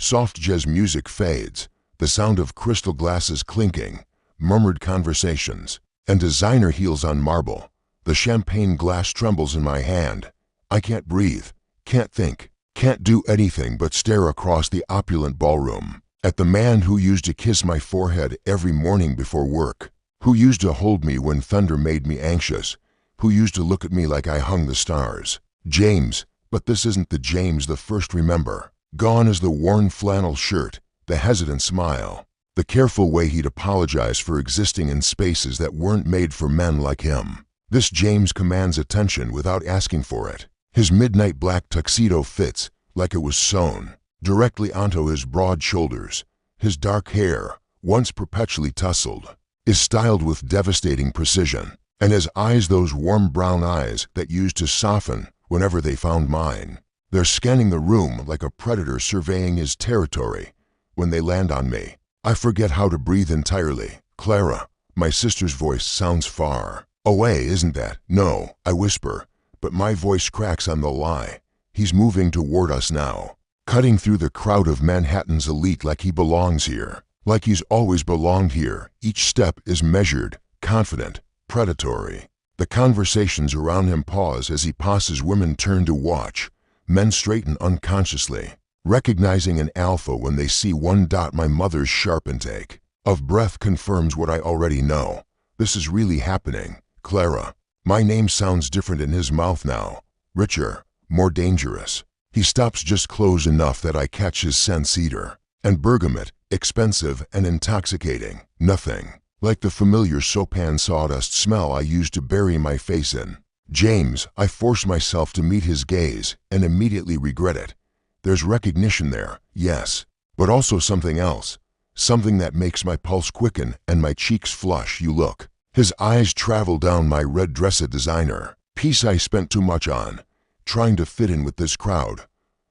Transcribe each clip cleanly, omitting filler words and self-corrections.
Soft jazz music fades, the sound of crystal glasses clinking, murmured conversations, and designer heels on marble. The champagne glass trembles in my hand. I can't breathe, can't think, can't do anything but stare across the opulent ballroom at the man who used to kiss my forehead every morning before work, who used to hold me when thunder made me anxious, who used to look at me like I hung the stars. James, but this isn't the James the first remember. Gone is the worn flannel shirt, the hesitant smile, the careful way he'd apologize for existing in spaces that weren't made for men like him. This James commands attention without asking for it. His midnight black tuxedo fits, like it was sewn, directly onto his broad shoulders. His dark hair, once perpetually tousled, is styled with devastating precision, and his eyes, those warm brown eyes that used to soften whenever they found mine. They're scanning the room like a predator surveying his territory. When they land on me, I forget how to breathe entirely. Clara, my sister's voice sounds far away, isn't that? No, I whisper, but my voice cracks on the lie. He's moving toward us now, cutting through the crowd of Manhattan's elite like he belongs here, like he's always belonged here. Each step is measured, confident, predatory. The conversations around him pause as he passes. Women turn to watch. Men straighten unconsciously, recognizing an alpha when they see one. My mother's sharp intake of breath confirms what I already know. This is really happening. Clara. My name sounds different in his mouth now. Richer, more dangerous. He stops just close enough that I catch his scent. Cedar and bergamot, expensive and intoxicating. Nothing like the familiar soappan sawdust smell I used to bury my face in. James, I force myself to meet his gaze and immediately regret it. There's recognition there, yes, but also something else. Something that makes my pulse quicken and my cheeks flush. You look. His eyes travel down my red dress. A designer piece I spent too much on, trying to fit in with this crowd.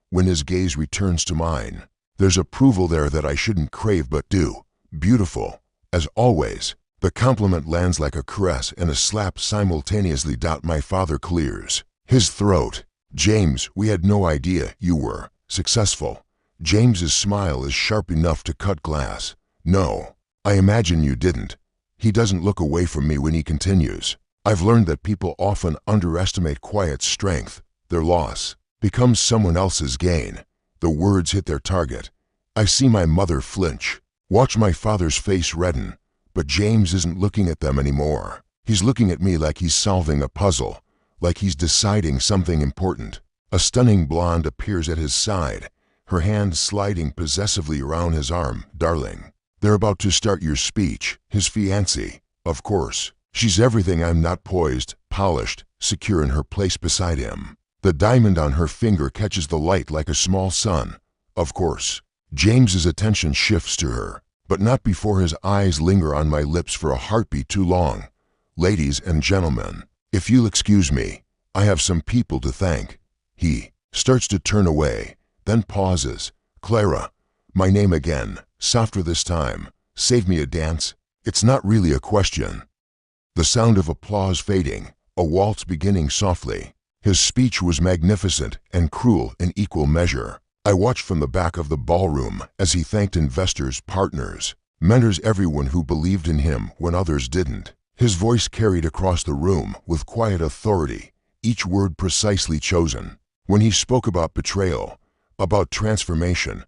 When his gaze returns to mine, there's approval there that I shouldn't crave but do. Beautiful, as always. The compliment lands like a caress and a slap simultaneously. My father clears his throat. James, we had no idea you were successful. James's smile is sharp enough to cut glass. No, I imagine you didn't. He doesn't look away from me when he continues. I've learned that people often underestimate quiet strength. Their loss becomes someone else's gain. The words hit their target. I see my mother flinch, watch my father's face redden, but James isn't looking at them anymore. He's looking at me like he's solving a puzzle, like he's deciding something important. A stunning blonde appears at his side, her hand sliding possessively around his arm. Darling, they're about to start your speech. His fiancée, of course. She's everything I'm not. Poised, polished, secure in her place beside him. The diamond on her finger catches the light like a small sun. Of course. James's attention shifts to her, but not before his eyes linger on my lips for a heartbeat too long. Ladies and gentlemen, if you'll excuse me, I have some people to thank. He starts to turn away, then pauses. Clara, my name again, softer this time. Save me a dance. It's not really a question. The sound of applause fading, a waltz beginning softly. His speech was magnificent and cruel in equal measure. I watched from the back of the ballroom as he thanked investors, partners, mentors, everyone who believed in him when others didn't. His voice carried across the room with quiet authority, each word precisely chosen. When he spoke about betrayal, about transformation,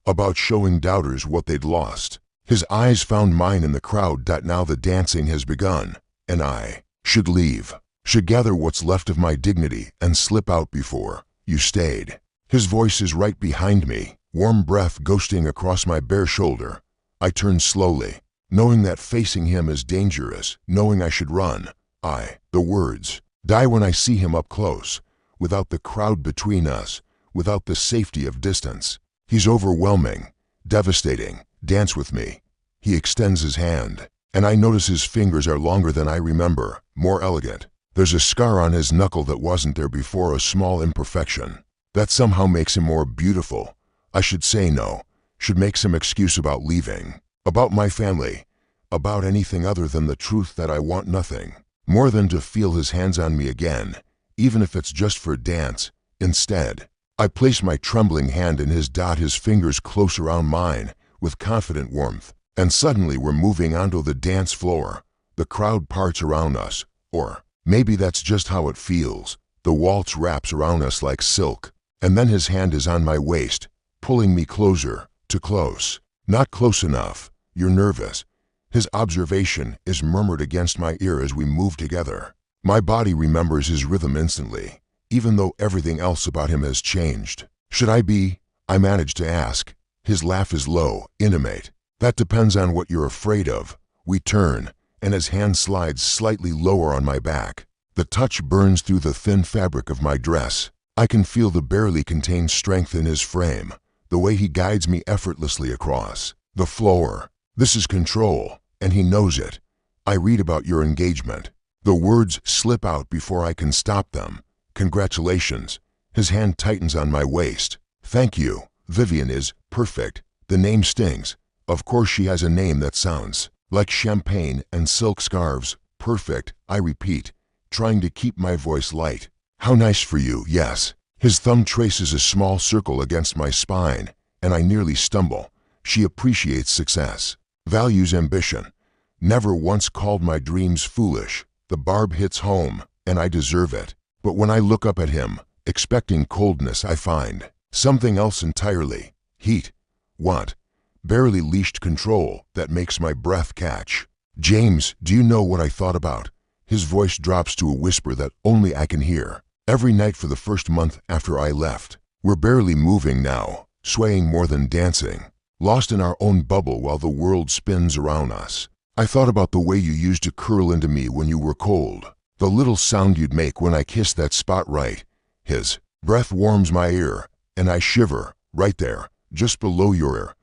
about showing doubters what they'd lost, his eyes found mine in the crowd. Now the dancing has begun, and I should leave, should gather what's left of my dignity and slip out before you stayed. His voice is right behind me, warm breath ghosting across my bare shoulder. I turn slowly, knowing that facing him is dangerous, knowing I should run. The words, die when I see him up close, without the crowd between us, without the safety of distance. He's overwhelming, devastating. Dance with me. He extends his hand, and I notice his fingers are longer than I remember, more elegant. There's a scar on his knuckle that wasn't there before, a small imperfection. That somehow makes him more beautiful. I should say no, should make some excuse about leaving, about my family, about anything other than the truth that I want nothing more than to feel his hands on me again, even if it's just for a dance. Instead, I place my trembling hand in his, his fingers close around mine with confident warmth, and suddenly we're moving onto the dance floor. The crowd parts around us, or maybe that's just how it feels. The waltz wraps around us like silk, and then his hand is on my waist, pulling me closer, too close. Not close enough. You're nervous. His observation is murmured against my ear as we move together. My body remembers his rhythm instantly, even though everything else about him has changed. Should I be? I manage to ask. His laugh is low, intimate. That depends on what you're afraid of. We turn, and his hand slides slightly lower on my back. The touch burns through the thin fabric of my dress. I can feel the barely contained strength in his frame, the way he guides me effortlessly across the floor. This is control, and he knows it. I read about your engagement. The words slip out before I can stop them. Congratulations. His hand tightens on my waist. Thank you. Vivian is perfect. The name stings. Of course she has a name that sounds like champagne and silk scarves. Perfect, I repeat, trying to keep my voice light. How nice for you, yes. His thumb traces a small circle against my spine, and I nearly stumble. She appreciates success, values ambition. Never once called my dreams foolish. The barb hits home, and I deserve it. But when I look up at him, expecting coldness, I find something else entirely. Heat. Want. Barely leashed control that makes my breath catch. James, do you know what I thought about? His voice drops to a whisper that only I can hear. Every night for the first month after I left, we're barely moving now, swaying more than dancing, lost in our own bubble while the world spins around us. I thought about the way you used to curl into me when you were cold, the little sound you'd make when I kissed that spot right. His breath warms my ear, and I shiver, right there, just below your ear.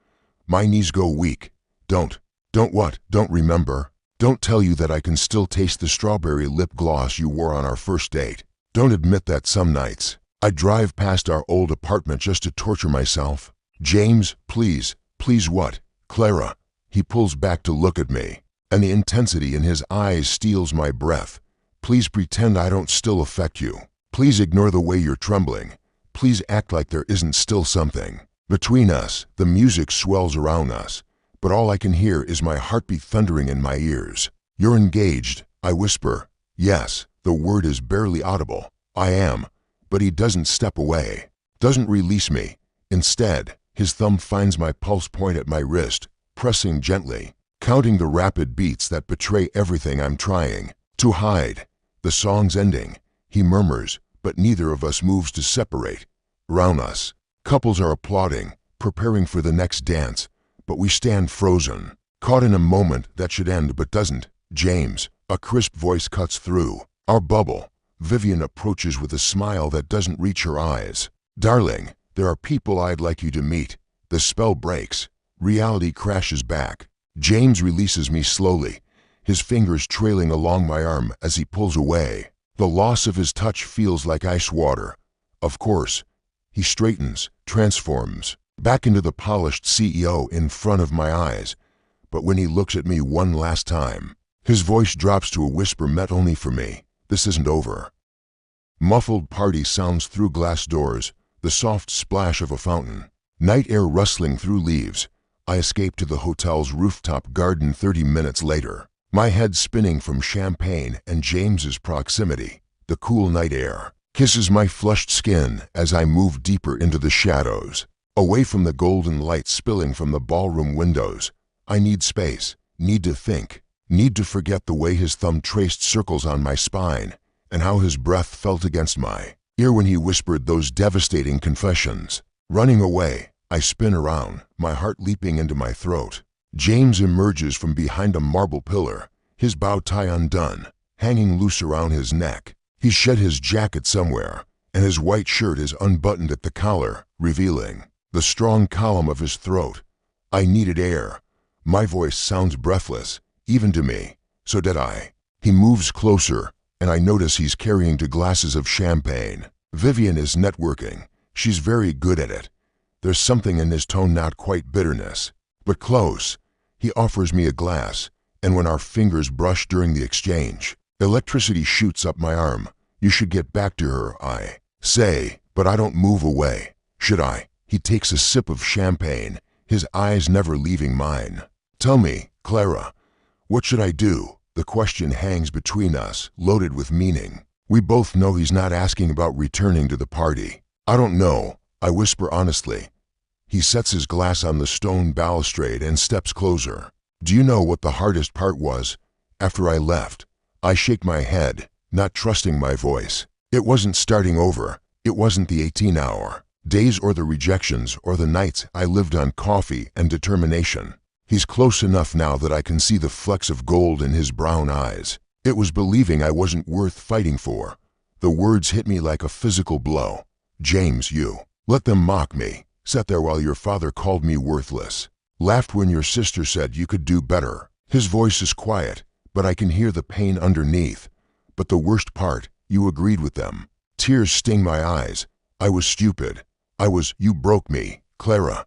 My knees go weak. Don't what? Don't remember. Don't tell you that I can still taste the strawberry lip gloss you wore on our first date. Don't admit that some nights I drive past our old apartment just to torture myself. James, please, please what? Clara. He pulls back to look at me, and the intensity in his eyes steals my breath. Please pretend I don't still affect you. Please ignore the way you're trembling. Please act like there isn't still something between us. The music swells around us, but all I can hear is my heartbeat thundering in my ears. You're engaged, I whisper. Yes, the word is barely audible. I am, but he doesn't step away, doesn't release me. Instead, his thumb finds my pulse point at my wrist, pressing gently, counting the rapid beats that betray everything I'm trying to hide. The song's ending, he murmurs, but neither of us moves to separate. Around us, couples are applauding, preparing for the next dance, but we stand frozen, caught in a moment that should end but doesn't. James, a crisp voice cuts through our bubble. Vivian approaches with a smile that doesn't reach her eyes. Darling, there are people I'd like you to meet. The spell breaks. Reality crashes back. James releases me slowly, his fingers trailing along my arm as he pulls away. The loss of his touch feels like ice water. Of course, he straightens, transforms, back into the polished CEO in front of my eyes. But when he looks at me one last time, his voice drops to a whisper meant only for me. This isn't over. Muffled party sounds through glass doors, the soft splash of a fountain, night air rustling through leaves. I escape to the hotel's rooftop garden 30 minutes later, my head spinning from champagne and James's proximity. The cool night air kisses my flushed skin as I move deeper into the shadows, away from the golden light spilling from the ballroom windows. I need space, need to think, need to forget the way his thumb traced circles on my spine and how his breath felt against my ear when he whispered those devastating confessions. Running away, I spin around, my heart leaping into my throat. James emerges from behind a marble pillar, his bow tie undone, hanging loose around his neck. He's shed his jacket somewhere, and his white shirt is unbuttoned at the collar, revealing the strong column of his throat. I needed air. My voice sounds breathless, even to me. So did I. He moves closer, and I notice he's carrying 2 glasses of champagne. Vivian is networking. She's very good at it. There's something in his tone, not quite bitterness, but close. He offers me a glass, and when our fingers brush during the exchange, electricity shoots up my arm. You should get back to her, I say, but I don't move away. Should I? He takes a sip of champagne, his eyes never leaving mine. Tell me, Clara, what should I do? The question hangs between us, loaded with meaning. We both know he's not asking about returning to the party. I don't know, I whisper honestly. He sets his glass on the stone balustrade and steps closer. Do you know what the hardest part was? After I left, I shake my head, not trusting my voice. It wasn't starting over. It wasn't the 18-hour days or the rejections or the nights I lived on coffee and determination. He's close enough now that I can see the flecks of gold in his brown eyes. It was believing I wasn't worth fighting for. The words hit me like a physical blow. James, you let them mock me. Sat there while your father called me worthless. Laughed when your sister said you could do better. His voice is quiet, but I can hear the pain underneath. But the worst part, you agreed with them. Tears sting my eyes. I was stupid. You broke me, Clara.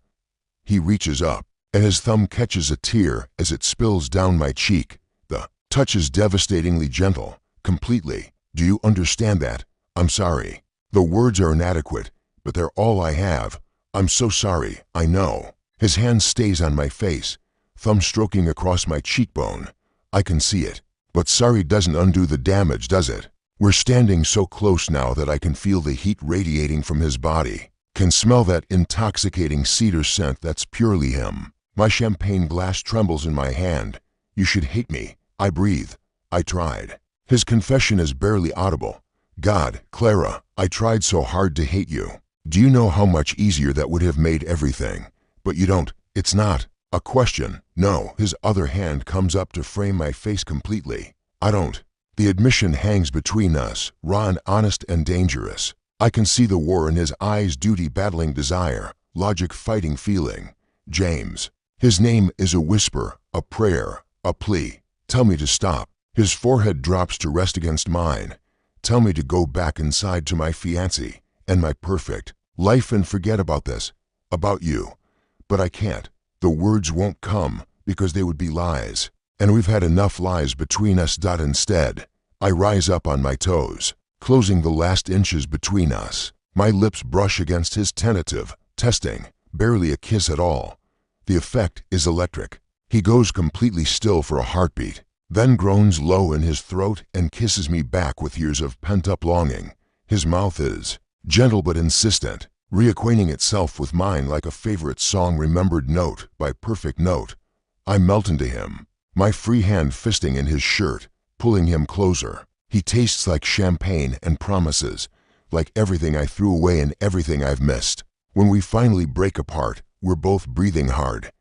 He reaches up, and his thumb catches a tear as it spills down my cheek. The touch is devastatingly gentle, completely. Do you understand that? I'm sorry. The words are inadequate, but they're all I have. I'm so sorry, I know. His hand stays on my face, thumb stroking across my cheekbone. I can see it. But sorry doesn't undo the damage, does it? We're standing so close now that I can feel the heat radiating from his body. Can smell that intoxicating cedar scent that's purely him. My champagne glass trembles in my hand. You should hate me. I breathe. I tried. His confession is barely audible. God, Clara, I tried so hard to hate you. Do you know how much easier that would have made everything? But you don't. It's not a question. No. His other hand comes up to frame my face completely. I don't. The admission hangs between us, raw and honest and dangerous. I can see the war in his eyes, duty battling desire, logic fighting feeling. James. His name is a whisper, a prayer, a plea. Tell me to stop. His forehead drops to rest against mine. Tell me to go back inside to my fiancée and my perfect life and forget about this, about you. But I can't. The words won't come because they would be lies. And we've had enough lies between us. Instead, I rise up on my toes, closing the last inches between us. My lips brush against his tentative, testing, barely a kiss at all. The effect is electric. He goes completely still for a heartbeat, then groans low in his throat and kisses me back with years of pent-up longing. His mouth is gentle but insistent, reacquainting itself with mine like a favorite song remembered note by perfect note. I melt into him, my free hand fisting in his shirt, pulling him closer. He tastes like champagne and promises, like everything I threw away and everything I've missed. When we finally break apart, we're both breathing hard.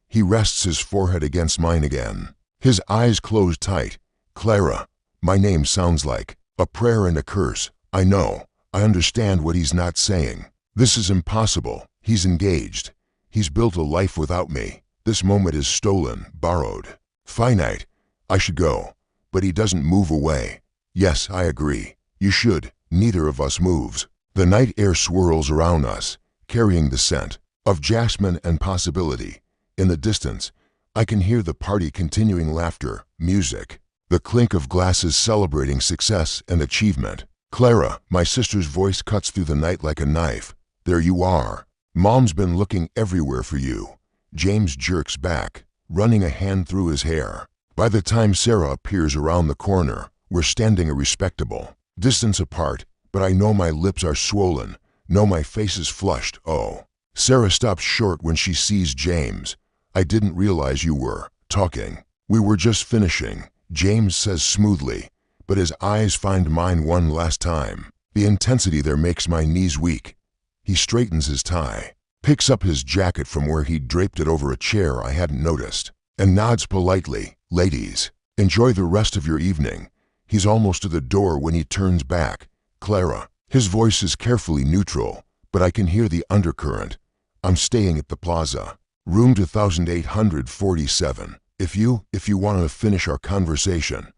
He rests his forehead against mine again. His eyes close tight. Clara. My name sounds like a prayer and a curse. I know. I understand what he's not saying. This is impossible. He's engaged. He's built a life without me. This moment is stolen, borrowed, finite. I should go. But he doesn't move away. Yes, I agree. You should. Neither of us moves. The night air swirls around us, carrying the scent of jasmine and possibility. In the distance, I can hear the party continuing, laughter, music, the clink of glasses celebrating success and achievement. Clara, my sister's voice cuts through the night like a knife. There you are. Mom's been looking everywhere for you. James jerks back, running a hand through his hair. By the time Sarah appears around the corner, we're standing a respectable distance apart, but I know my lips are swollen, know my face is flushed. Oh. Sarah stops short when she sees James. I didn't realize you were talking. We were just finishing, James says smoothly, but his eyes find mine one last time. The intensity there makes my knees weak. He straightens his tie, picks up his jacket from where he'd draped it over a chair I hadn't noticed, and nods politely. Ladies, enjoy the rest of your evening. He's almost to the door when he turns back. Clara. His voice is carefully neutral, but I can hear the undercurrent. I'm staying at the plaza. Room 2847. If you want to finish our conversation.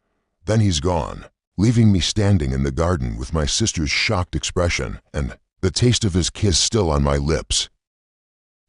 Then he's gone, leaving me standing in the garden with my sister's shocked expression and the taste of his kiss still on my lips.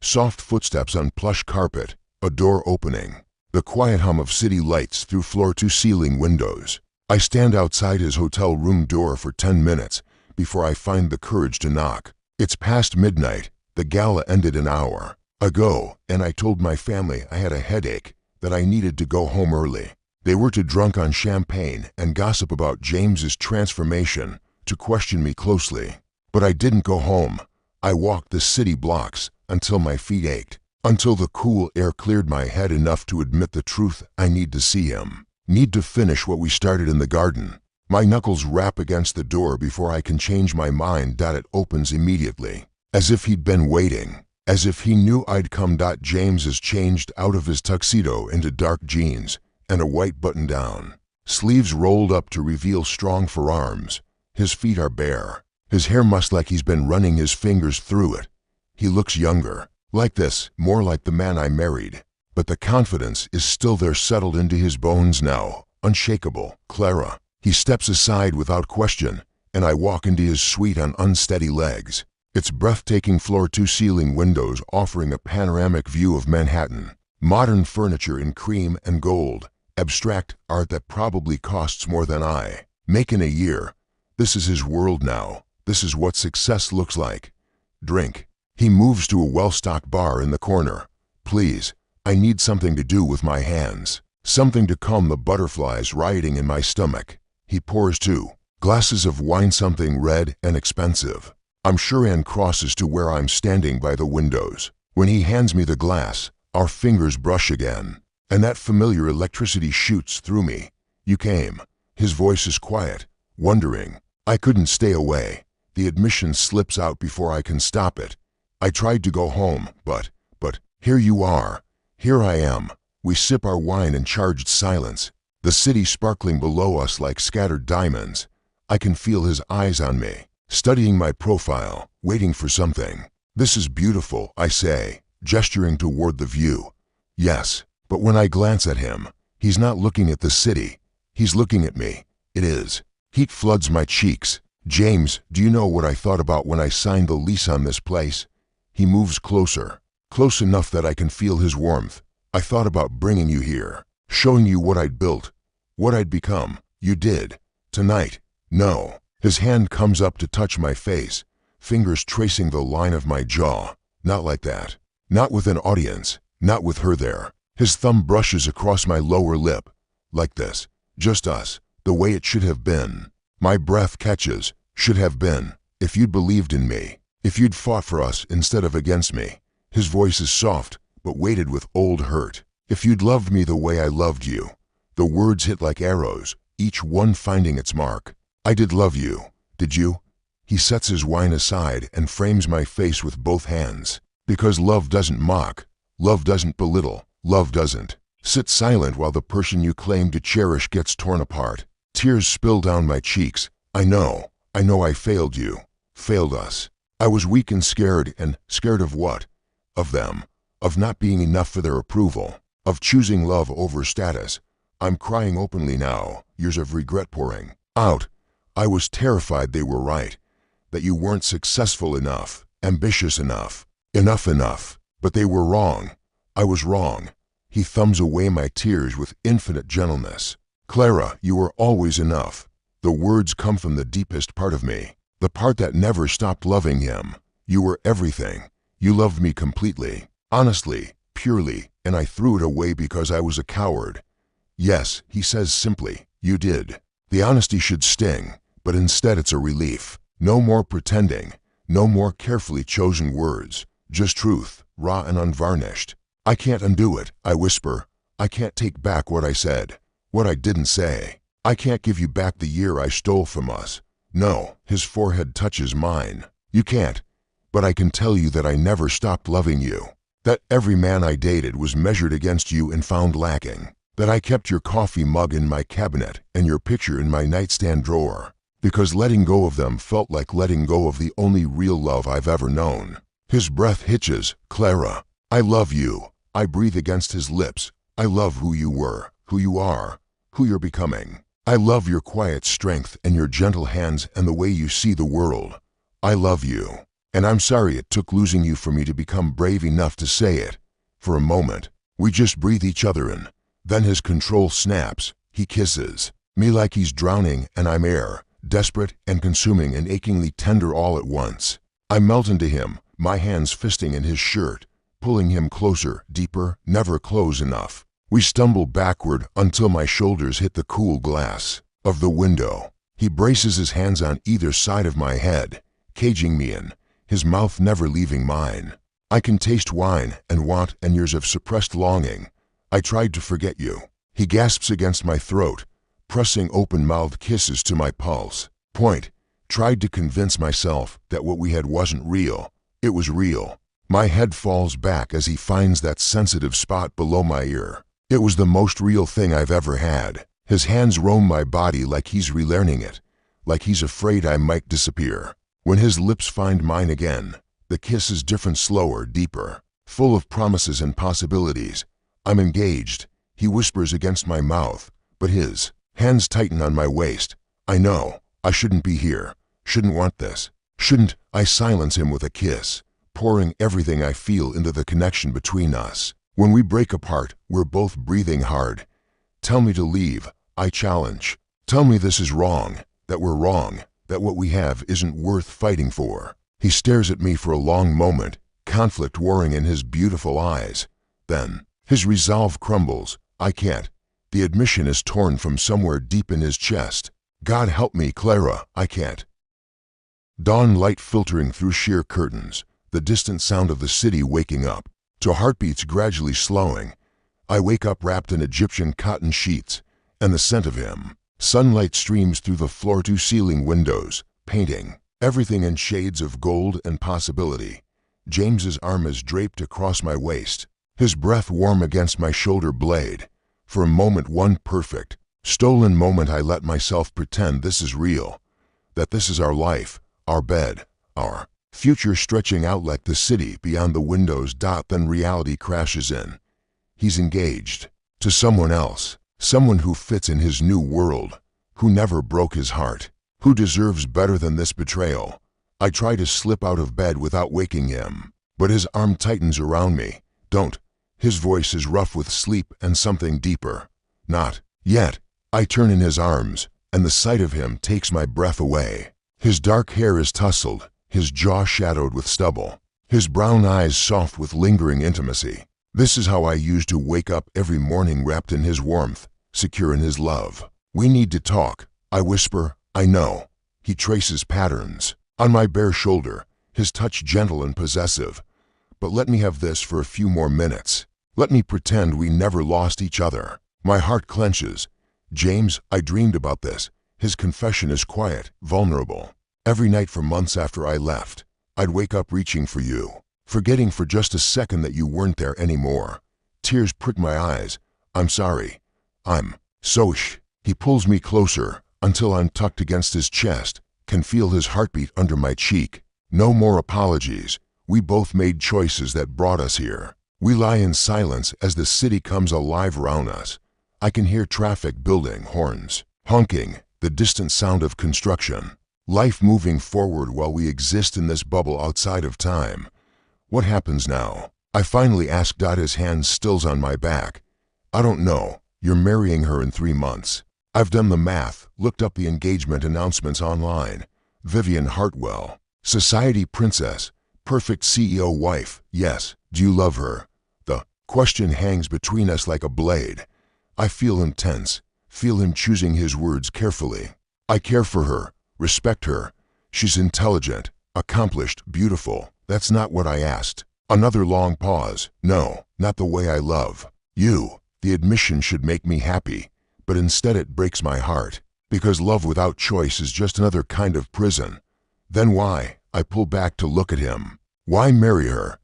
Soft footsteps on plush carpet, a door opening, the quiet hum of city lights through floor-to-ceiling windows. I stand outside his hotel room door for 10 minutes before I find the courage to knock. It's past midnight. The gala ended an hour ago, and I told my family I had a headache, that I needed to go home early. They were too drunk on champagne and gossip about James's transformation to question me closely. But I didn't go home. I walked the city blocks until my feet ached, until the cool air cleared my head enough to admit the truth. I need to see him. Need to finish what we started in the garden. My knuckles rap against the door before I can change my mind. It opens immediately, as if he'd been waiting, as if he knew I'd come. James is changed out of his tuxedo into dark jeans and a white button-down, sleeves rolled up to reveal strong forearms. His feet are bare. His hair mussed like he's been running his fingers through it. He looks younger, like this, more like the man I married. But the confidence is still there, settled into his bones now, unshakable. Clara. He steps aside without question, and I walk into his suite on unsteady legs. Its breathtaking floor-to-ceiling windows offering a panoramic view of Manhattan. Modern furniture in cream and gold. Abstract art that probably costs more than I make in a year. This is his world now. This is what success looks like. Drink. He moves to a well-stocked bar in the corner. Please, I need something to do with my hands. Something to calm the butterflies rioting in my stomach. He pours 2 glasses of wine, something red and expensive. I'm sure Anne crosses to where I'm standing by the windows. When he hands me the glass, our fingers brush again, and that familiar electricity shoots through me. You came. His voice is quiet, wondering. I couldn't stay away. The admission slips out before I can stop it. I tried to go home, but here you are. Here I am. We sip our wine in charged silence, the city sparkling below us like scattered diamonds. I can feel his eyes on me, studying my profile, waiting for something. This is beautiful, I say, gesturing toward the view. Yes, but when I glance at him, he's not looking at the city. He's looking at me. It is. Heat floods my cheeks. James, do you know what I thought about when I signed the lease on this place? He moves closer, close enough that I can feel his warmth. I thought about bringing you here, showing you what I'd built, what I'd become. You did. Tonight. No. His hand comes up to touch my face, fingers tracing the line of my jaw. Not like that. Not with an audience. Not with her there. His thumb brushes across my lower lip. Like this. Just us. The way it should have been. My breath catches. Should have been. If you'd believed in me. If you'd fought for us instead of against me. His voice is soft, but weighted with old hurt. If you'd loved me the way I loved you. The words hit like arrows, each one finding its mark. I did love you. Did you? He sets his wine aside and frames my face with both hands. Because love doesn't mock. Love doesn't belittle. Love doesn't sit silent while the person you claim to cherish gets torn apart. Tears spill down my cheeks. I know I failed you. Failed us. I was weak and scared of what? Of them. Of not being enough for their approval. Of choosing love over status. I'm crying openly now, years of regret pouring out. I was terrified they were right. That you weren't successful enough, ambitious enough, enough. But they were wrong. I was wrong. He thumbs away my tears with infinite gentleness. Clara, you were always enough. The words come from the deepest part of me. The part that never stopped loving him. You were everything. You loved me completely, honestly, purely, and I threw it away because I was a coward. Yes, he says simply, you did. The honesty should sting, but instead it's a relief. No more pretending, no more carefully chosen words, just truth, raw and unvarnished. I can't undo it, I whisper. I can't take back what I said, what I didn't say. I can't give you back the year I stole from us. No, his forehead touches mine. You can't. But I can tell you that I never stopped loving you. That every man I dated was measured against you and found lacking. That I kept your coffee mug in my cabinet and your picture in my nightstand drawer. Because letting go of them felt like letting go of the only real love I've ever known. His breath hitches. Clara, I love you. I breathe against his lips. I love who you were, who you are, who you're becoming. I love your quiet strength and your gentle hands and the way you see the world. I love you. And I'm sorry it took losing you for me to become brave enough to say it. For a moment, we just breathe each other in. Then his control snaps. He kisses me like he's drowning and I'm air, desperate and consuming and achingly tender all at once. I melt into him, my hands fisting in his shirt, pulling him closer, deeper, never close enough. We stumble backward until my shoulders hit the cool glass of the window. He braces his hands on either side of my head, caging me in, his mouth never leaving mine. I can taste wine and want and years of suppressed longing. I tried to forget you. He gasps against my throat, pressing open-mouthed kisses to my pulse. Tried to convince myself that what we had wasn't real. It was real. My head falls back as he finds that sensitive spot below my ear. It was the most real thing I've ever had. His hands roam my body like he's relearning it, like he's afraid I might disappear. When his lips find mine again, the kiss is different, slower, deeper, full of promises and possibilities. I'm engaged. He whispers against my mouth, but his hands tighten on my waist. I know. I shouldn't be here. Shouldn't want this. Shouldn't. I silence him with a kiss, pouring everything I feel into the connection between us. When we break apart, we're both breathing hard. Tell me to leave, I challenge. Tell me this is wrong, that we're wrong, that what we have isn't worth fighting for. He stares at me for a long moment, conflict warring in his beautiful eyes. Then, his resolve crumbles. I can't. The admission is torn from somewhere deep in his chest. God help me, Clara, I can't. Dawn light filtering through sheer curtains, the distant sound of the city waking up, to heartbeats gradually slowing. I wake up wrapped in Egyptian cotton sheets, and the scent of him. Sunlight streams through the floor-to-ceiling windows, painting everything in shades of gold and possibility. James's arm is draped across my waist, his breath warm against my shoulder blade. For a moment, one perfect, stolen moment, I let myself pretend this is real, that this is our life, our bed, our future stretching out like the city beyond the windows. Then reality crashes in. He's engaged to someone else, someone who fits in his new world, who never broke his heart, who deserves better than this betrayal. I try to slip out of bed without waking him, but his arm tightens around me. Don't. His voice is rough with sleep and something deeper. Not yet. I turn in his arms, and the sight of him takes my breath away. His dark hair is tousled, his jaw shadowed with stubble, his brown eyes soft with lingering intimacy. This is how I used to wake up every morning, wrapped in his warmth, secure in his love. We need to talk, I whisper. I know. He traces patterns on my bare shoulder, his touch gentle and possessive. But let me have this for a few more minutes. Let me pretend we never lost each other. My heart clenches. James, I dreamed about this. His confession is quiet, vulnerable. Every night for months after I left, I'd wake up reaching for you, forgetting for just a second that you weren't there anymore. Tears prick my eyes. I'm sorry. I'm so shh. He pulls me closer until I'm tucked against his chest, can feel his heartbeat under my cheek. No more apologies. We both made choices that brought us here. We lie in silence as the city comes alive around us. I can hear traffic building, horns honking, the distant sound of construction. Life moving forward while we exist in this bubble outside of time. What happens now? I finally ask. His hand stills on my back. I don't know. You're marrying her in 3 months. I've done the math, looked up the engagement announcements online. Vivian Hartwell, society princess, perfect CEO wife. Yes. Do you love her? The question hangs between us like a blade. I feel him tense, feel him choosing his words carefully. I care for her, respect her. She's intelligent, accomplished, beautiful. That's not what I asked. Another long pause. No, not the way I love you. The admission should make me happy, but instead it breaks my heart, because love without choice is just another kind of prison. Then why? I pull back to look at him. Why marry her?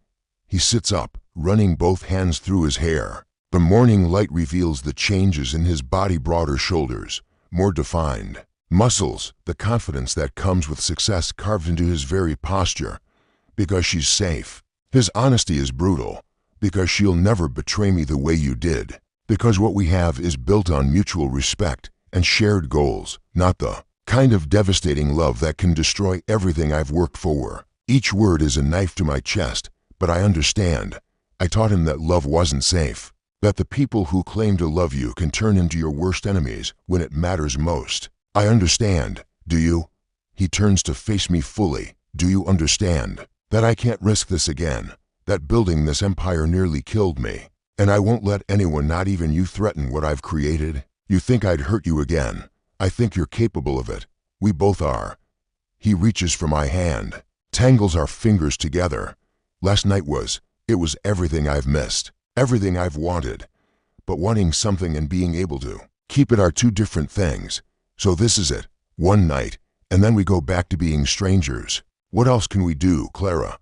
He sits up, running both hands through his hair. The morning light reveals the changes in his body, broader shoulders, more defined muscles, the confidence that comes with success carved into his very posture. Because she's safe. His honesty is brutal. Because she'll never betray me the way you did. Because what we have is built on mutual respect and shared goals, not the kind of devastating love that can destroy everything I've worked for. Each word is a knife to my chest, but I understand. I taught him that love wasn't safe, that the people who claim to love you can turn into your worst enemies when it matters most. I understand. Do you? He turns to face me fully. Do you understand that I can't risk this again? That building this empire nearly killed me. And I won't let anyone, not even you, threaten what I've created. You think I'd hurt you again. I think you're capable of it. We both are. He reaches for my hand, tangles our fingers together. Last night it was everything I've missed, everything I've wanted. But wanting something and being able to keep it are two different things. So this is it, one night, and then we go back to being strangers. What else can we do, Clara?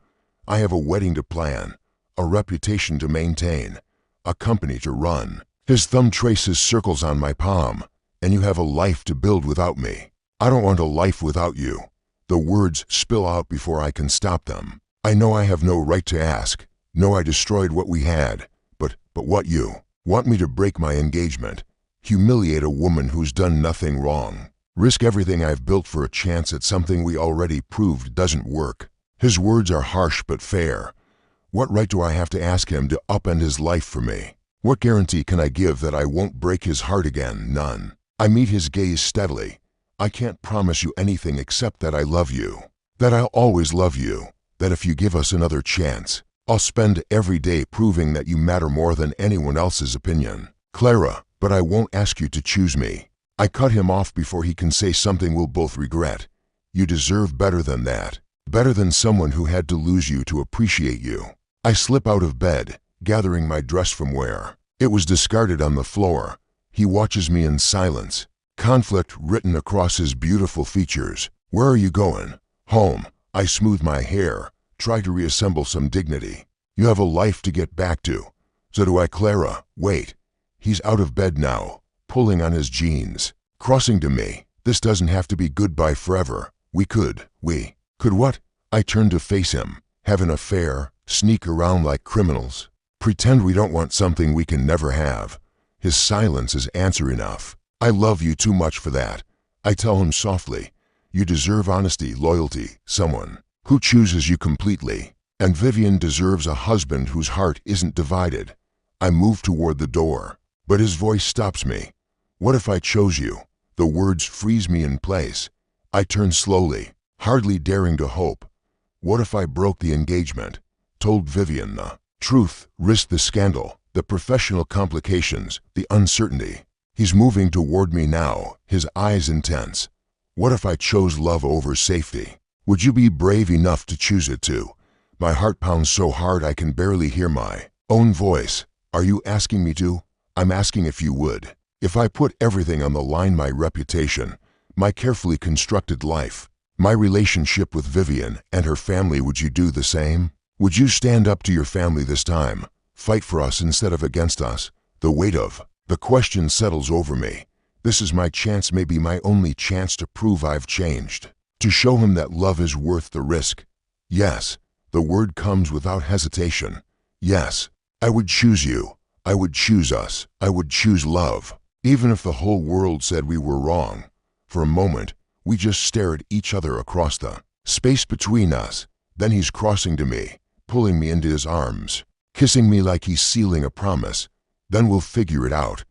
I have a wedding to plan, a reputation to maintain, a company to run. His thumb traces circles on my palm. And you have a life to build without me. I don't want a life without you. The words spill out before I can stop them. I know I have no right to ask. No, I destroyed what we had. But what you? Want me to break my engagement? Humiliate a woman who's done nothing wrong? Risk everything I've built for a chance at something we already proved doesn't work? His words are harsh but fair. What right do I have to ask him to upend his life for me? What guarantee can I give that I won't break his heart again? None. I meet his gaze steadily. I can't promise you anything except that I love you, that I'll always love you, that if you give us another chance, I'll spend every day proving that you matter more than anyone else's opinion. Clara, but I won't ask you to choose me. I cut him off before he can say something we'll both regret. You deserve better than that, better than someone who had to lose you to appreciate you. I slip out of bed, gathering my dress from where it was discarded on the floor. He watches me in silence, conflict written across his beautiful features. Where are you going? Home. I smooth my hair, try to reassemble some dignity. You have a life to get back to. So do I, Clara. Wait. He's out of bed now, pulling on his jeans, crossing to me. This doesn't have to be goodbye forever. We could what? I turn to face him. Have an affair, sneak around like criminals, pretend we don't want something we can never have. His silence is answer enough. I love you too much for that. I tell him softly. You deserve honesty, loyalty, someone who chooses you completely. And Vivian deserves a husband whose heart isn't divided. I move toward the door, but his voice stops me. What if I chose you? The words freeze me in place. I turn slowly, hardly daring to hope. What if I broke the engagement? Told Vivian the truth, risked the scandal, the professional complications, the uncertainty. He's moving toward me now, his eyes intense. What if I chose love over safety? Would you be brave enough to choose it too? My heart pounds so hard I can barely hear my own voice. Are you asking me to? I'm asking if you would. If I put everything on the line, my reputation, my carefully constructed life, my relationship with Vivian and her family, would you do the same? Would you stand up to your family this time? Fight for us instead of against us? The weight of the question settles over me. This is my chance, maybe my only chance, to prove I've changed, to show him that love is worth the risk. Yes, the word comes without hesitation. Yes, I would choose you. I would choose us. I would choose love. Even if the whole world said we were wrong. For a moment, we just stare at each other across the space between us. Then he's crossing to me, pulling me into his arms, kissing me like he's sealing a promise. Then we'll figure it out.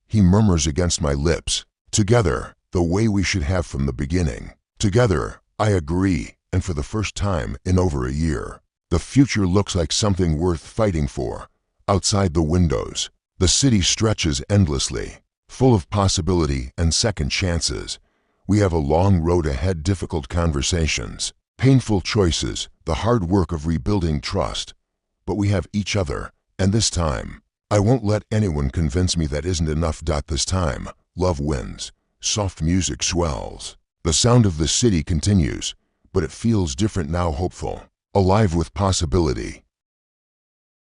He murmurs against my lips. Together, the way we should have from the beginning. Together, I agree, and for the first time in over a year, the future looks like something worth fighting for. Outside the windows, the city stretches endlessly, full of possibility and second chances. We have a long road ahead, difficult conversations, painful choices, the hard work of rebuilding trust. But we have each other, and this time, I won't let anyone convince me that isn't enough. This time, love wins. Soft music swells. The sound of the city continues, but it feels different now, hopeful, alive with possibility.